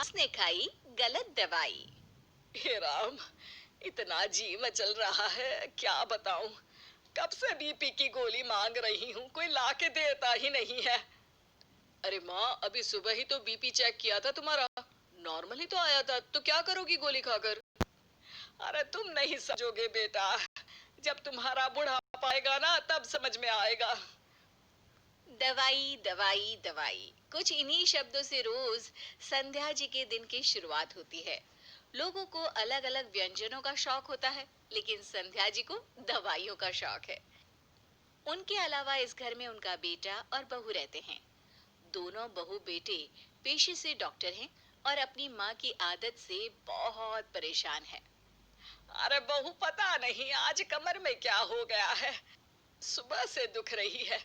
उसने खाई गलत दवाई। हे राम, इतना जी मचल रहा है, क्या बताऊं। कब से बीपी की गोली मांग रही हूँ, कोई लाके देता ही नहीं है। अरे माँ, अभी सुबह ही तो बीपी चेक किया था तुम्हारा, नॉर्मल ही तो आया था, तो क्या करोगी गोली खाकर? अरे तुम नहीं समझोगे बेटा, जब तुम्हारा बुढ़ापा आएगा ना तब समझ में आएगा। दवाई दवाई दवाई, कुछ इन्हीं शब्दों से रोज संध्या जी के दिन की शुरुआत होती है। लोगों को अलग अलग व्यंजनों का शौक होता है, लेकिन संध्या जी को दवाइयों का शौक है। उनके अलावा इस घर में उनका बेटा और बहू रहते हैं। दोनों बहू बेटे पेशे से डॉक्टर हैं और अपनी माँ की आदत से बहुत परेशान है। अरे बहू, पता नहीं आज कमर में क्या हो गया है, सुबह से दुख रही है।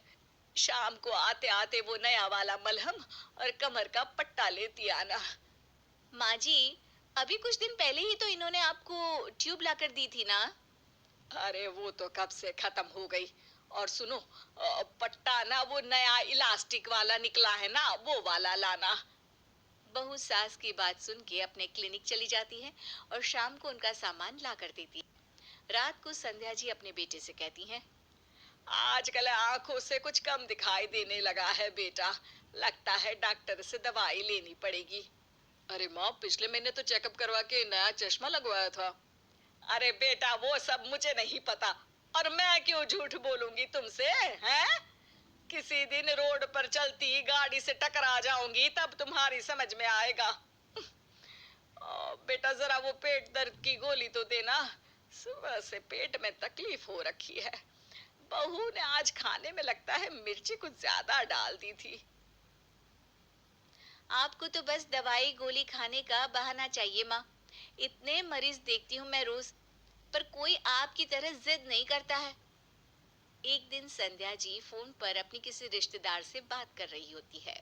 शाम को आते आते वो नया वाला मलहम और कमर का पट्टा लेती आना। माँ जी, अभी कुछ दिन पहले ही तो इन्होंने आपको ट्यूब लाकर दी थी ना। अरे वो तो कब से खत्म हो गई। और सुनो, पट्टा ना वो नया इलास्टिक वाला निकला है ना, वो वाला लाना। बहू सास की बात सुन के अपने क्लिनिक चली जाती है और शाम को उनका सामान ला कर देती है। रात को संध्या जी अपने बेटे से कहती हैं, आजकल आंखों से कुछ कम दिखाई देने लगा है बेटा, लगता है डॉक्टर से दवाई लेनी पड़ेगी। अरे माँ, पिछले महीने तो चेकअप करवा के नया चश्मा लगवाया था। अरे बेटा, वो सब मुझे नहीं पता, और मैं क्यों झूठ बोलूंगी तुमसे, हैं? किसी दिन रोड पर चलती गाड़ी से टकरा जाऊंगी तब तुम्हारी समझ में आएगा। बेटा जरा वो पेट दर्द की गोली तो देना, सुबह से पेट में तकलीफ हो रखी है। बहू ने आज खाने में लगता है मिर्ची कुछ ज्यादा डाल दी थी। आपको तो बस दवाई गोली खाने का बहाना चाहिए माँ। इतने मरीज देखती हूँ मैं रोज, पर कोई आपकी तरह जिद नहीं करता है। एक दिन संध्या जी फोन पर अपनी किसी रिश्तेदार से बात कर रही होती है।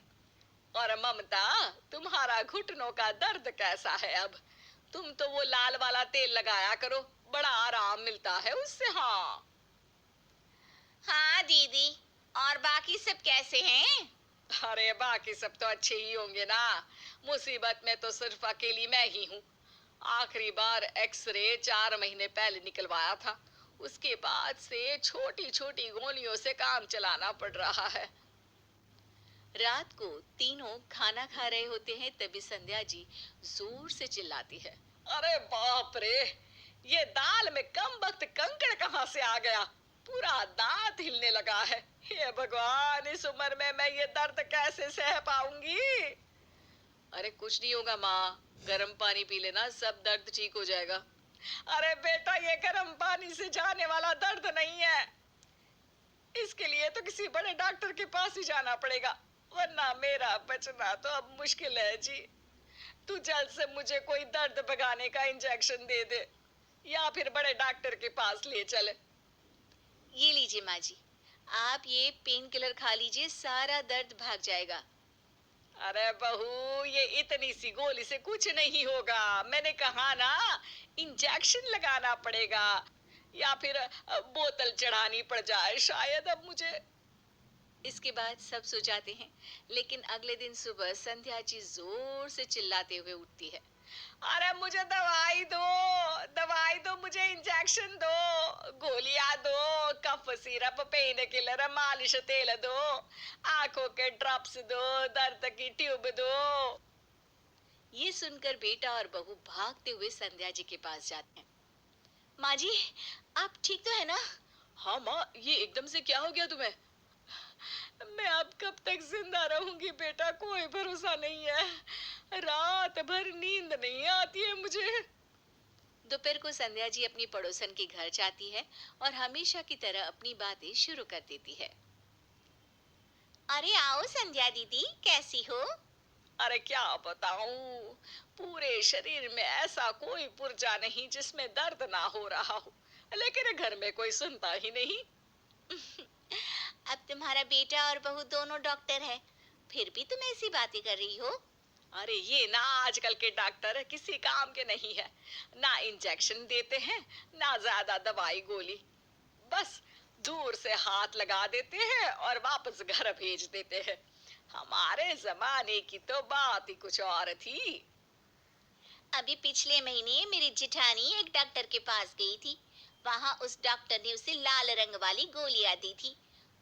और ममता, तुम्हारा घुटनों का दर्द कैसा है अब? तुम तो वो लाल वाला तेल लगाया करो, बड़ा आराम मिलता है उससे। हाँ। हाँ दीदी, और बाकी सब कैसे हैं? अरे बाकी सब तो अच्छे ही होंगे ना, मुसीबत में तो सिर्फ अकेली मैं ही हूँ। आखिरी बार एक्सरे 4 महीने पहले निकलवाया था, उसके बाद से छोटी छोटी गोलियों से काम चलाना पड़ रहा है। रात को तीनों खाना खा रहे होते हैं, तभी संध्या जी जोर से चिल्लाती है, अरे बाप रे, ये दाल में कम वक्त कंकड़ कहाँ से आ गया, पूरा दांत हिलने लगा है। हे भगवान, इस उम्र में मैं ये दर्द कैसे सह पाऊंगी। अरे कुछ नहीं होगा माँ, गर्म पानी पी लेना, सब दर्द ठीक हो जाएगा। अरे बेटा, ये गर्म पानी से जाने वाला दर्द नहीं है, इसके लिए तो किसी बड़े डॉक्टर के पास ही जाना पड़ेगा, वरना मेरा बचना तो अब मुश्किल है जी। तू जल्द से मुझे कोई दर्द भगाने का इंजेक्शन दे दे, या फिर बड़े डॉक्टर के पास ले चले। ये लीजिए माँ जी, आप ये पेन किलर खा लीजिए, सारा दर्द भाग जाएगा। अरे बहू, ये इतनी सी गोली से कुछ नहीं होगा, मैंने कहा ना, इंजेक्शन लगाना पड़ेगा, या फिर बोतल चढ़ानी पड़ जाए शायद अब मुझे। इसके बाद सब सो जाते हैं, लेकिन अगले दिन सुबह संध्या जी जोर से चिल्लाते हुए उठती है। अरे मुझे दवाई दो, दवाई दो, मुझे इंजेक्शन दो, गोलियां दो, कफ सिरप, पेन किलर, मालिश तेल दो, आंखों के ड्रॉप्स दो, दर्द की ट्यूब दो। ये सुनकर बेटा और बहू भागते हुए संध्या जी के पास जाते हैं। माँ जी, आप ठीक तो है ना? हाँ माँ, ये एकदम से क्या हो गया तुम्हें? मैं अब कब तक जिंदा रहूंगी बेटा, कोई भरोसा नहीं है, रात भर नींद नहीं आती है मुझे। दोपहर को संध्या जी अपनी पड़ोसन के घर जाती है और हमेशा की तरह अपनी बातें शुरू कर देती है। अरे आओ संध्या दीदी, कैसी हो? अरे क्या बताऊं, पूरे शरीर में ऐसा कोई पुर्जा नहीं जिसमें दर्द ना हो रहा हो, लेकिन घर में कोई सुनता ही नहीं। अब तुम्हारा बेटा और बहू दोनों डॉक्टर है, फिर भी तुम ऐसी बातें कर रही हो? अरे ये ना, आजकल के डॉक्टर किसी काम के नहीं है, ना इंजेक्शन देते हैं, ना ज्यादा दवाई गोली, बस दूर से हाथ लगा देते हैं और वापस घर भेज देते हैं। हमारे जमाने की तो बात ही कुछ और थी। अभी पिछले महीने मेरी जिठानी एक डॉक्टर के पास गई थी। वहां उस डॉक्टर ने उसे लाल रंग वाली गोलियां दी थी।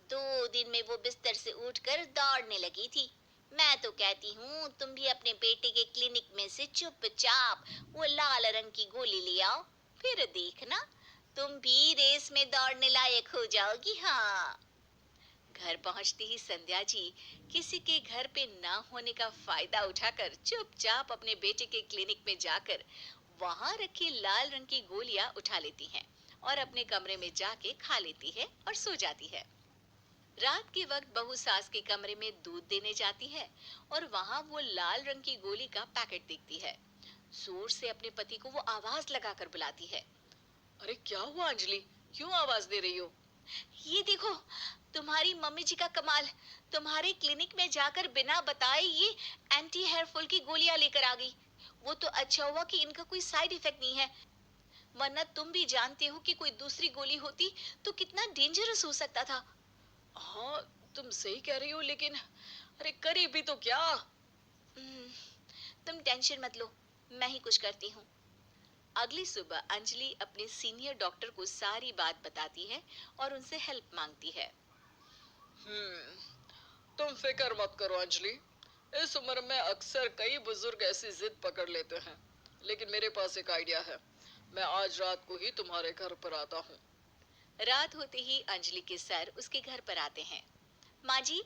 2 दिन में वो बिस्तर से उठकर दौड़ने लगी थी। मैं तो कहती हूँ तुम भी अपने बेटे के क्लिनिक में से चुपचाप वो लाल रंग की गोली ले आओ। फिर देखना, तुम भी रेस में दौड़ने लायक हो जाओगी। हाँ। घर पहुंचती ही संध्या जी किसी के घर पे ना होने का फायदा उठाकर चुपचाप अपने बेटे के क्लिनिक में जाकर वहां रखी लाल रंग की गोलियां उठा लेती हैं और अपने कमरे में जाके खा लेती है और सो जाती है। रात के वक्त बहू सास के कमरे में दूध देने जाती है और वहां वो लाल रंग की गोली का पैकेट देखती है। जोर से अपने पति को वो आवाज लगाकर बुलाती है। अरे क्या हुआ अंजलि, क्यों आवाज दे रही हो? ये देखो, तुम्हारी मम्मी जी का कमाल। तुम्हारे क्लिनिक में जाकर बिना बताए ये एंटी हेयर फॉल की गोलियां लेकर आ गई। वो तो अच्छा हुआ कि इनका कोई साइड इफेक्ट नहीं है, वरना तुम भी जानते हो कि कोई दूसरी गोली होती तो कितना डेंजरस हो सकता था। हाँ, तुम सही कह रही हो, लेकिन अरे करी भी तो क्या? हम्म, तुम टेंशन मत लो, मैं ही कुछ करती हूँ। अगली सुबह अंजलि अपने सीनियर डॉक्टर को सारी बात बताती है और उनसे हेल्प मांगती है। हम्म तुम फिक्र मत करो अंजलि। इस उम्र में अक्सर कई बुजुर्ग ऐसी जिद पकड़ लेते हैं, लेकिन मेरे पास एक आइडिया है। मैं आज रात को ही तुम्हारे घर पर आता हूँ। रात होते ही अंजलि के सर उसके घर पर आते हैं। माँ जी,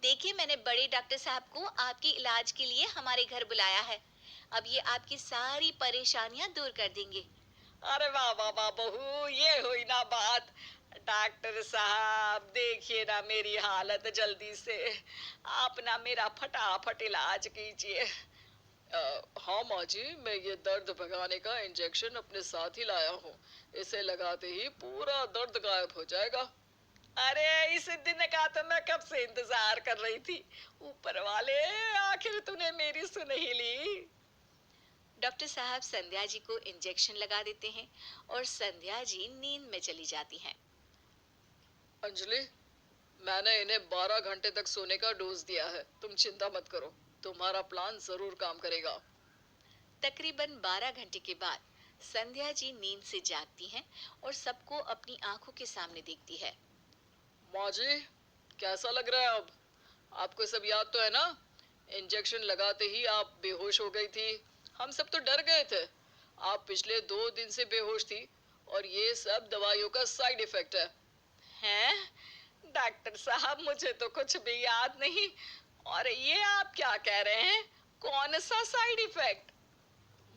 देखिए मैंने बड़े डॉक्टर साहब को आपके इलाज के लिए हमारे घर बुलाया है। अब ये आपकी सारी परेशानियां दूर कर देंगे। अरे वाह वाह वाह बहू, ये हुई ना बात। डॉक्टर साहब देखिए ना मेरी हालत, जल्दी से आप ना मेरा फटाफट इलाज कीजिए। हाँ माँ जी, मैं ये दर्द भगाने का इंजेक्शन अपने साथ ही लाया हूँ। इसे लगाते ही पूरा दर्द गायब हो जाएगा। अरे इस दिन का तो मैं कब से इंतजार कर रही थी। ऊपर वाले, आखिर तूने मेरी सुन ही ली। डॉक्टर साहब संध्या जी को इंजेक्शन लगा देते हैं और संध्या जी नींद में चली जाती हैं। अंजलि, मैंने इन्हें 12 घंटे तक सोने का डोज दिया है, तुम चिंता मत करो। तुम्हारा प्लान जरूर काम करेगा। तकरीबन 12 घंटे के बाद संध्या जी नींद से जागती हैं और सबको अपनी आंखों के सामने देखती है। माँ जी, कैसा लग रहा है अब? आपको सब याद तो है ना? इंजेक्शन लगाते ही आप बेहोश हो गई थी। हम सब तो डर गए थे। आप पिछले 2 दिन से बेहोश थी और ये सब दवाइयों का साइड इफेक्ट है। हैं? डॉक्टर साहब, मुझे तो कुछ भी याद नहीं। और ये आप क्या कह रहे हैं? कौन सा साइड इफेक्ट?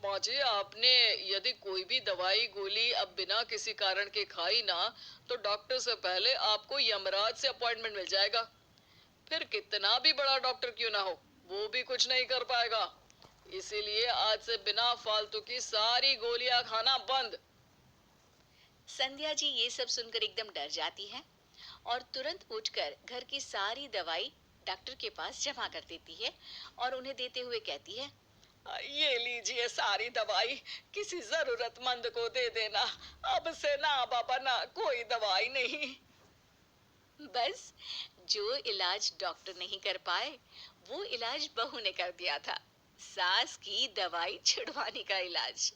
माँ जी, आपने यदि कोई भी दवाई गोली अब बिना किसी कारण के खाई ना, तो डॉक्टर से पहले आपको यमराज से अपॉइंटमेंट मिल जाएगा। फिर कितना भी बड़ा डॉक्टर क्यों ना हो, वो भी कुछ नहीं कर पाएगा। इसीलिए आज से बिना फालतू की सारी गोलियां खाना बंद। संध्या जी ये सब सुनकर एकदम डर जाती है और तुरंत उठकर घर की सारी दवाई डॉक्टर के पास जमा कर देती है और उन्हें देते हुए कहती है। ये लीजिए सारी दवाई, किसी जरूरतमंद को दे देना। अब से ना बाबा ना कोई दवाई नहीं। बस, जो इलाज डॉक्टर नहीं कर पाए वो इलाज बहू ने कर दिया था। सास की दवाई छुड़वाने का इलाज।